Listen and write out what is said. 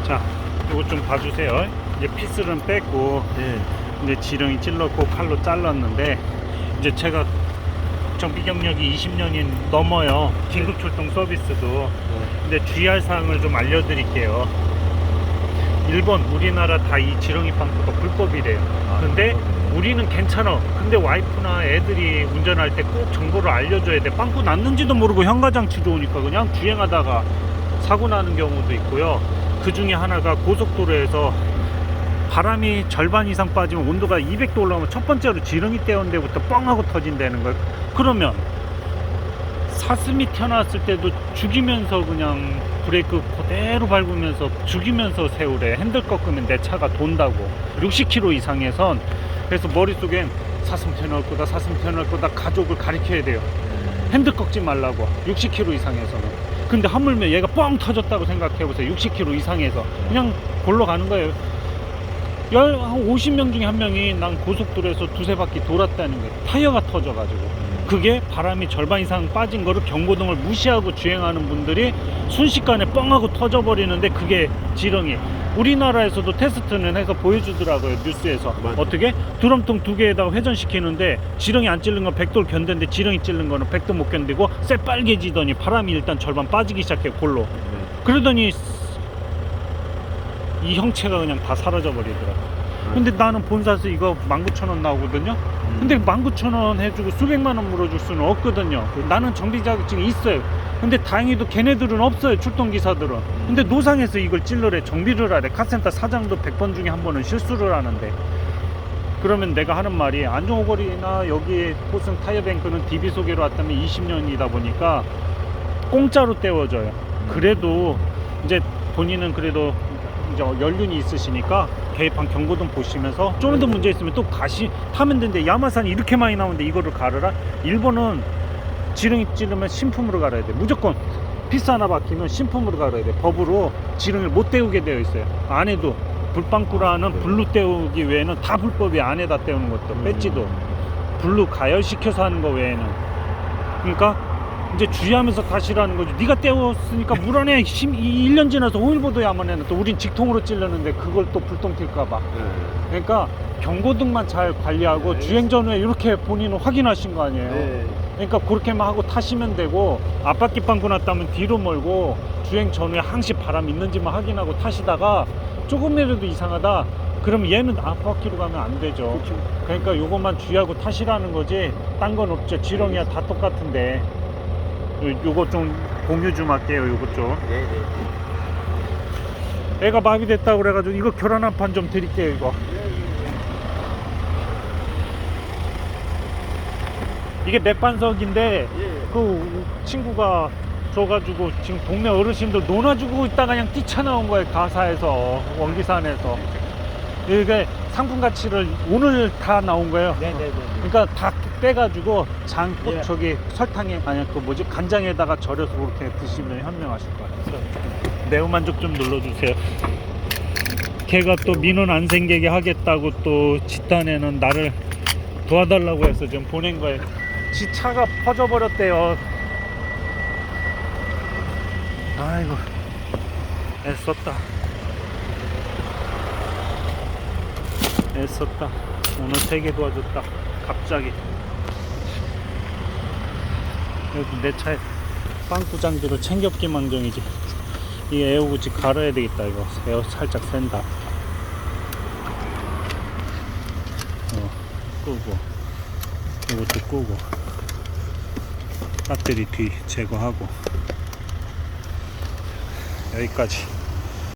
자, 이거 좀 봐주세요. 이제 피슬은 뺐고, 이제 지렁이 찔렀고 칼로 잘랐는데, 이제 제가 정비 경력이 20년이 넘어요. 긴급 출동 서비스도. 근데 주의할 사항을 좀 알려드릴게요. 일본, 우리나라 다 이 지렁이 빵꾸가 불법이래요. 근데 우리는 괜찮아. 근데 와이프나 애들이 운전할 때 꼭 정보를 알려줘야 돼. 빵꾸 났는지도 모르고 현가장치 좋으니까 그냥 주행하다가 사고 나는 경우도 있고요. 그 중에 하나가 고속도로에서 바람이 절반 이상 빠지면 온도가 200도 올라오면 첫 번째로 지렁이 떼온 데부터 뻥 하고 터진다는 걸. 그러면 사슴이 튀어나왔을 때도 죽이면서 그냥 브레이크 그대로 밟으면서 죽이면서 세우래. 핸들 꺾으면 내 차가 돈다고. 60km 이상에선. 그래서 머릿속엔 사슴 튀어나올 거다, 사슴 튀어나올 거다, 가족을 가리켜야 돼요. 핸들 꺾지 말라고. 60km 이상에서는. 근데 하물며 얘가 뻥 터졌다고 생각해보세요. 60km 이상에서 그냥 골로 가는 거예요. 한 50명 중에 한 명이 난 고속도로에서 두세 바퀴 돌았다는 거예요. 타이어가 터져가지고. 그게 바람이 절반 이상 빠진 거를 경고등을 무시하고 주행하는 분들이 순식간에 뻥하고 터져버리는데 그게 지렁이. 우리나라에서도 테스트는 해서 보여주더라고요. 뉴스에서. 맞아. 어떻게? 드럼통 두 개에다가 회전시키는데 지렁이 안 찔른 건 100도를 견뎠는데 지렁이 찔른 거는 100도 못 견디고 새빨개지더니 바람이 일단 절반 빠지기 시작해 골로. 그러더니 이 형체가 그냥 다 사라져 버리더라. 근데 나는 본사에서 이거 19,000원 나오거든요. 근데 19,000원 해주고 수백만 원 물어줄 수는 없거든요. 나는 정비 자격증이 있어요. 근데 다행히도 걔네들은 없어요. 출동기사들은. 근데 노상에서 이걸 찔러래. 정비를 하래. 카센터 사장도 100번 중에 한 번은 실수를 하는데. 그러면 내가 하는 말이 안전오거리나 여기 포승 타이어뱅크는 DB 소개로 왔다면 20년이다 보니까 공짜로 떼워줘요. 그래도 이제 본인은 그래도 이제 연륜이 있으시니까 계획판 경고등 보시면서 좀 더 문제 있으면 또 다시 타면 되는데 야마산이 이렇게 많이 나오는데 이거를 갈으라? 일본은 지렁이 찌르면 신품으로 갈아야 돼. 무조건 피스 하나 박히면 신품으로 갈아야 돼. 법으로 지렁이를 못 떼우게 되어 있어요. 안에도 불빵꾸라는 블루 떼우기 외에는 다 불법이. 안에다 떼우는 것도 배지도 블루 가열시켜서 하는 거 외에는. 그러니까 이제 주의하면서 타시라는 거죠. 네가 떼웠으니까 물어내. 1년 지나서 오일보도에 한번 해놔. 또 우린 직통으로 찔렀는데 그걸 또 불똥 튈까봐. 그러니까 경고등만 잘 관리하고 주행 전후에 이렇게 본인은 확인하신 거 아니에요. 그러니까 그렇게만 하고 타시면 되고, 앞바퀴 빵꾸 났다면 뒤로 몰고 주행 전후에 항시 바람 있는지만 확인하고 타시다가 조금이라도 이상하다 그러면 얘는 앞바퀴로 가면 안 되죠. 그러니까 요것만 주의하고 타시라는 거지 딴 건 없죠. 지렁이야 다 똑같은데. 요거 좀 공유 좀 할게요. 요거 좀. 애가 마비됐다고 그래가지고 이거 교란한 판 좀 드릴게요. 이거 이게 맥반석인데 그 친구가 줘가지고 지금 동네 어르신들 논아주고 있다가 그냥 뛰쳐나온 거예요. 가사에서 원기산에서. 이게 상품 가치를 오늘 다 나온 거예요. 그러니까 다 빼가지고 저기 설탕에 아니 그 뭐지 간장에다가 절여서 그렇게 드시면 현명하실 거예요. 매운만족 좀 눌러주세요. 걔가 또 민원 안 생기게 하겠다고 또 집단에는 나를 도와달라고 해서 지금 보낸 거예요. 지 차가 퍼져버렸대요. 아이고 애썼다. 애썼다. 오늘 3개 도와줬다. 갑자기. 그래도 내 차에 빵꾸장비로 챙겼기 망정이지. 이 에어부지 갈아야 되겠다. 이거 에어 살짝 샌다. 끄고 이것도 끄고 배터리 뒤 제거하고 여기까지.